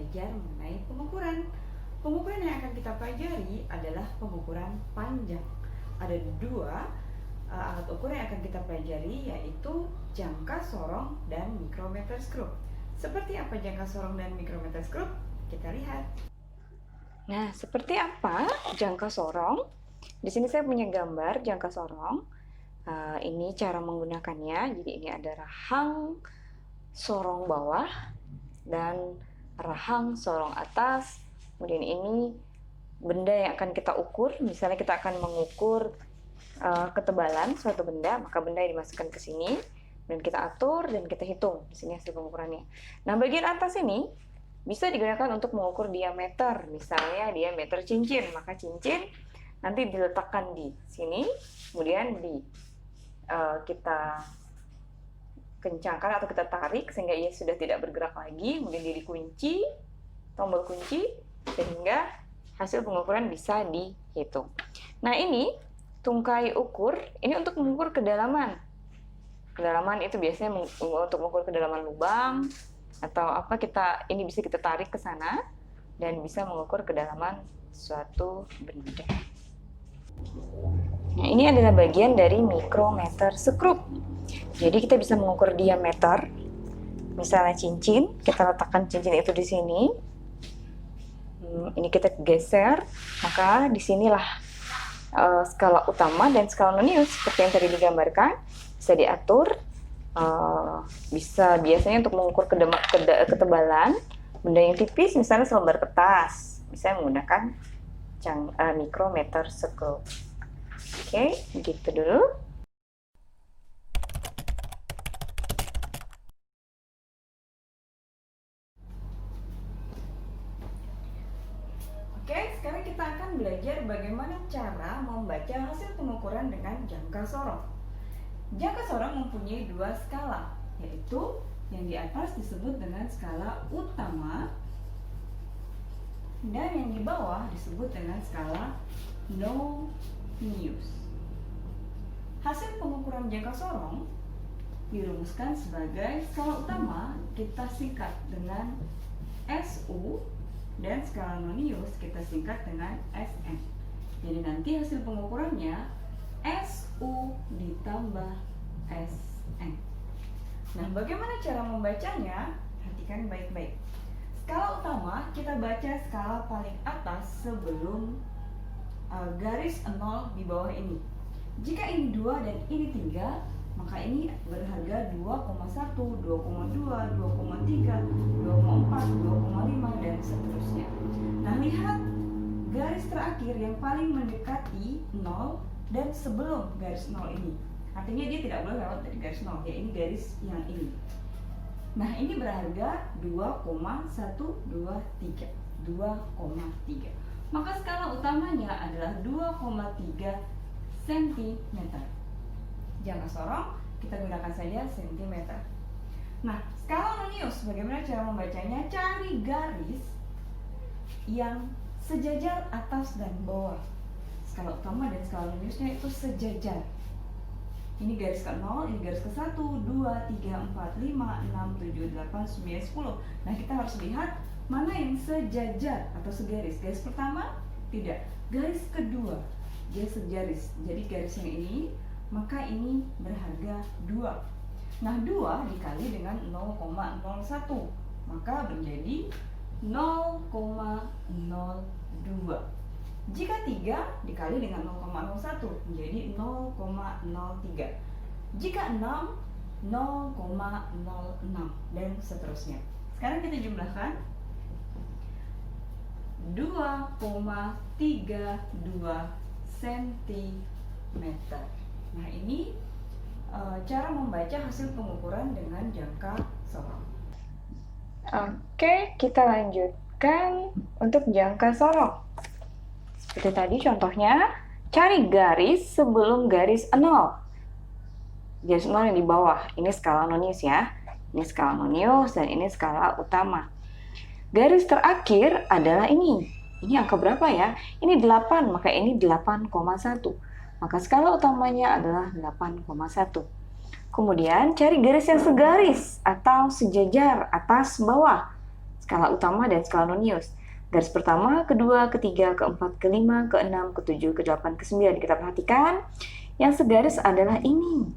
belajar mengenai pengukuran. Pengukuran yang akan kita pelajari adalah pengukuran panjang. Ada dua alat ukur yang akan kita pelajari, yaitu jangka sorong dan mikrometer skrup. Seperti apa jangka sorong dan mikrometer skrup? Kita lihat. Nah, seperti apa jangka sorong? Di sini saya punya gambar jangka sorong. Ini cara menggunakannya. Jadi ini ada rahang sorong bawah dan rahang sorong atas. Kemudian ini benda yang akan kita ukur. Misalnya kita akan mengukur ketebalan suatu benda, maka benda yang dimasukkan ke sini dan kita atur dan kita hitung. Di sini hasil pengukurannya. Nah, bagian atas ini bisa digunakan untuk mengukur diameter. Misalnya diameter cincin, maka cincin nanti diletakkan di sini, kemudian kita kencangkan atau kita tarik sehingga ia sudah tidak bergerak lagi, kemudian dia dikunci, tombol kunci, sehingga hasil pengukuran bisa dihitung. Nah, ini tungkai ukur, ini untuk mengukur kedalaman. Kedalaman itu biasanya untuk mengukur kedalaman lubang atau apa, ini bisa kita tarik ke sana dan bisa mengukur kedalaman suatu benda. Nah, ini adalah bagian dari mikrometer skrup. Jadi kita bisa mengukur diameter. Misalnya cincin, kita letakkan cincin itu di sini. Ini kita geser, maka disinilah skala utama dan skala nonius seperti yang tadi digambarkan. Bisa diatur. Bisa biasanya untuk mengukur ketebalan benda yang tipis, misalnya selembar kertas, bisa menggunakan mikrometer skrup. Oke, gitu dulu. Oke, sekarang kita akan belajar bagaimana cara membaca hasil pengukuran dengan jangka sorong. Jangka sorong mempunyai dua skala, yaitu yang di atas disebut dengan skala utama dan yang di bawah disebut dengan skala nonius. Hasil pengukuran jangka sorong dirumuskan sebagai skala utama kita singkat dengan SU dan skala nonius kita singkat dengan SN. Jadi nanti hasil pengukurannya SU ditambah SN. Nah, bagaimana cara membacanya? Perhatikan baik-baik. Skala utama kita baca skala paling atas sebelum garis 0 di bawah ini. Jika ini 2 dan ini 3, maka ini berharga 2,1, 2,2, 2,3, 2,4, 2,5 dan seterusnya. Nah, lihat garis terakhir yang paling mendekati 0 dan sebelum garis 0 ini. Artinya dia tidak boleh lewat dari garis 0, ya ini garis yang ini. Nah, ini berharga 2,123, 2,3. Maka skala utamanya adalah 2,3 cm. Jangka sorong kita gunakan saja cm. Nah, skala nonius bagaimana cara membacanya? Cari garis yang sejajar atas dan bawah. Skala utama dan skala noniusnya itu sejajar. Ini garis ke-0, ini garis ke-1, 2, 3, 4, 5, 6, 7, 8, 9, 10. Nah, kita harus lihat mana yang sejajar atau segaris. Garis pertama tidak, garis kedua dia sejaris. Jadi garis yang ini, maka ini berharga 2. Nah, 2 dikali dengan 0,01, maka menjadi 0,02. Jika 3 dikali dengan 0,01 menjadi 0,03. Jika 6, 0,06 dan seterusnya. Sekarang kita jumlahkan 2,32 cm. Nah, ini cara membaca hasil pengukuran dengan jangka sorong. Oke, kita lanjutkan untuk jangka sorong. Seperti tadi contohnya, cari garis sebelum garis 0. Garis 0 yang di bawah, ini skala nonius ya. Ini skala nonius dan ini skala utama. Garis terakhir adalah ini. Ini angka berapa ya? Ini 8, maka ini 8,1. Maka skala utamanya adalah 8,1. Kemudian cari garis yang segaris atau sejajar atas bawah. skala utama dan skala nonius. Garis pertama, kedua, ketiga, keempat, kelima, keenam, ketujuh, kedelapan, kesembilan. Kita perhatikan, yang segaris adalah ini.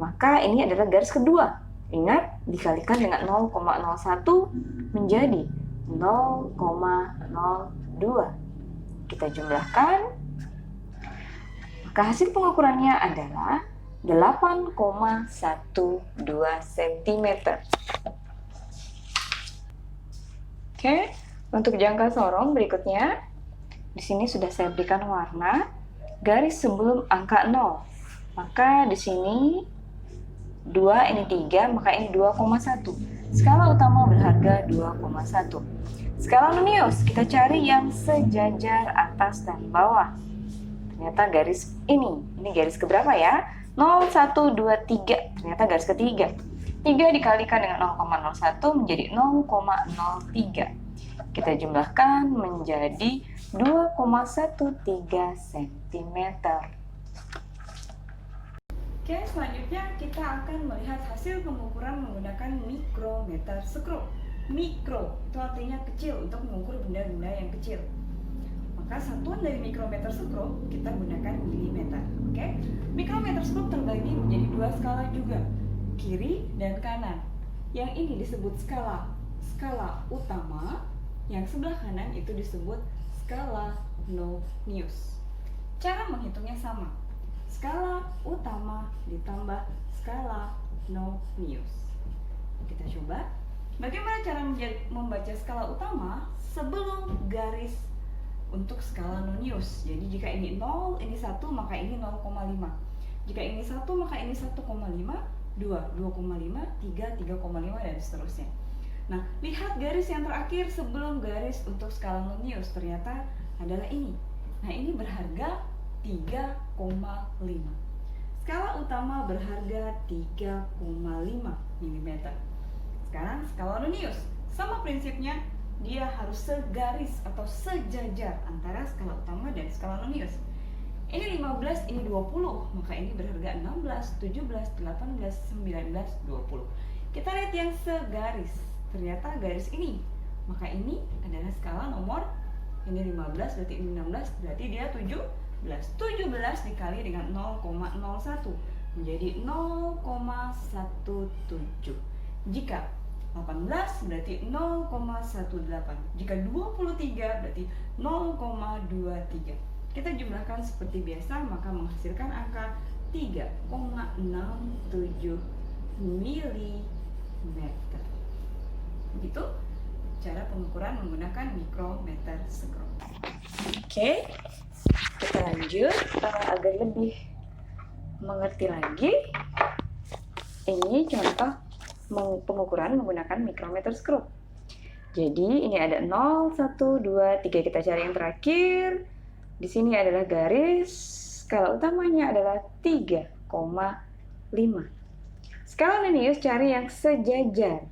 Maka ini adalah garis kedua. Ingat, dikalikan dengan 0,01 menjadi 0,02. Kita jumlahkan, maka hasil pengukurannya adalah 8,12 cm. Oke, untuk jangka sorong berikutnya, di sini sudah saya berikan warna garis sebelum angka 0. Maka di sini 2, ini 3, maka ini 2,1. Skala utama berharga 2,1. Skala nonius, kita cari yang sejajar atas dan bawah. Ternyata garis ini garis keberapa ya? 0, 1, 2, 3. Ternyata garis ketiga. 3 dikalikan dengan 0,01 menjadi 0,03. Kita jumlahkan menjadi 2,13 cm. Oke, selanjutnya kita akan melihat hasil pengukuran menggunakan mikrometer skrup. Mikro itu artinya kecil, untuk mengukur benda-benda yang kecil. Maka satuan dari mikrometer skrup kita gunakan milimeter. Oke, mikrometer skrup terbagi menjadi 2 skala juga, kiri dan kanan. Yang ini disebut skala utama, yang sebelah kanan itu disebut skala nonius. Cara menghitungnya sama, skala utama ditambah skala nonius. Kita coba bagaimana cara membaca skala utama sebelum garis untuk skala nonius. Jadi jika ini 0, ini 1, maka ini 0,5. Jika ini 1, maka ini 1,5, 2, 2,5, 3, 3,5, dan seterusnya. Nah, lihat garis yang terakhir sebelum garis untuk skala nonius, ternyata adalah ini. Nah, ini berharga 3,5. Skala utama berharga 3,5 mm. Sekarang skala nonius, sama prinsipnya, dia harus segaris atau sejajar antara skala utama dan skala nonius. Ini 15, ini 20, maka ini berharga 16, 17, 18, 19, 20. Kita lihat yang segaris, ternyata garis ini. Maka ini adalah skala nomor, ini 15, berarti ini 16, berarti dia 17. 17 dikali dengan 0,01 menjadi 0,17. Jika 18 berarti 0,18. Jika 23 berarti 0,23. Kita jumlahkan seperti biasa, maka menghasilkan angka 3,67 mm. Begitu cara pengukuran menggunakan mikrometer skrup. Oke, kita lanjut agar lebih mengerti lagi. Ini contoh pengukuran menggunakan mikrometer skrup. Jadi ini ada 0, 1, 2, 3. Kita cari yang terakhir. Di sini adalah garis. Skala utamanya adalah 3,5. Skala nonius cari yang sejajar,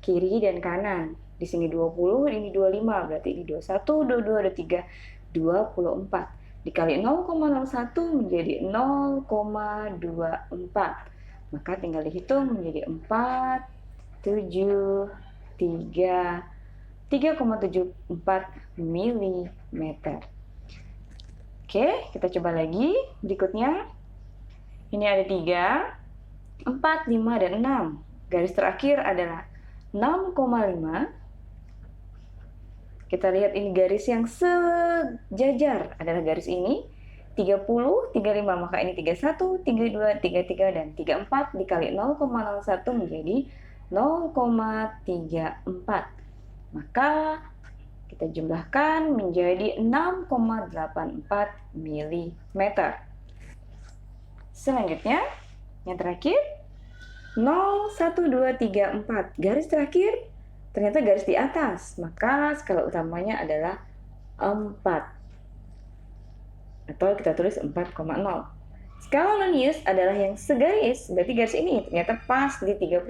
kiri dan kanan. Di sini 20, ini 25, berarti ini 21, 22, 23, 24. Dikali 0,01 menjadi 0,24. Maka tinggal dihitung menjadi 4, 7, 3,74 mm. Oke, kita coba lagi. Berikutnya, ini ada 3, 4, 5, dan 6. Garis terakhir adalah 6,5. Kita lihat ini garis yang sejajar adalah garis ini. 30, 35, maka ini 31, 32, 33, dan 34 dikali 0,01 menjadi 0,34. Maka kita jumlahkan menjadi 6,84 mm. Selanjutnya, yang terakhir 0, 1, 2, 3, 4. Garis terakhir ternyata garis di atas, maka skala utamanya adalah 4. Atau kita tulis 4,0. Skala nonius adalah yang segaris, berarti garis ini ternyata pas di 30.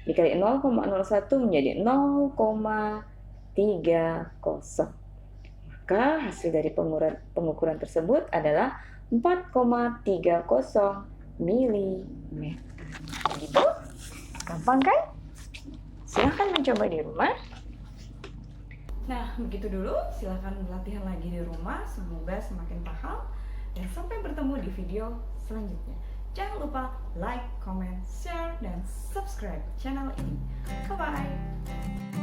Dikali 0,01 menjadi 0,30. Maka hasil dari pengukuran tersebut adalah 4,30 mm. Begitu? Gampang kan? Silahkan mencoba di rumah. Nah, begitu dulu. Silahkan latihan lagi di rumah. Semoga semakin paham. Dan sampai bertemu di video selanjutnya. Jangan lupa like, comment, share, dan subscribe channel ini. Bye-bye.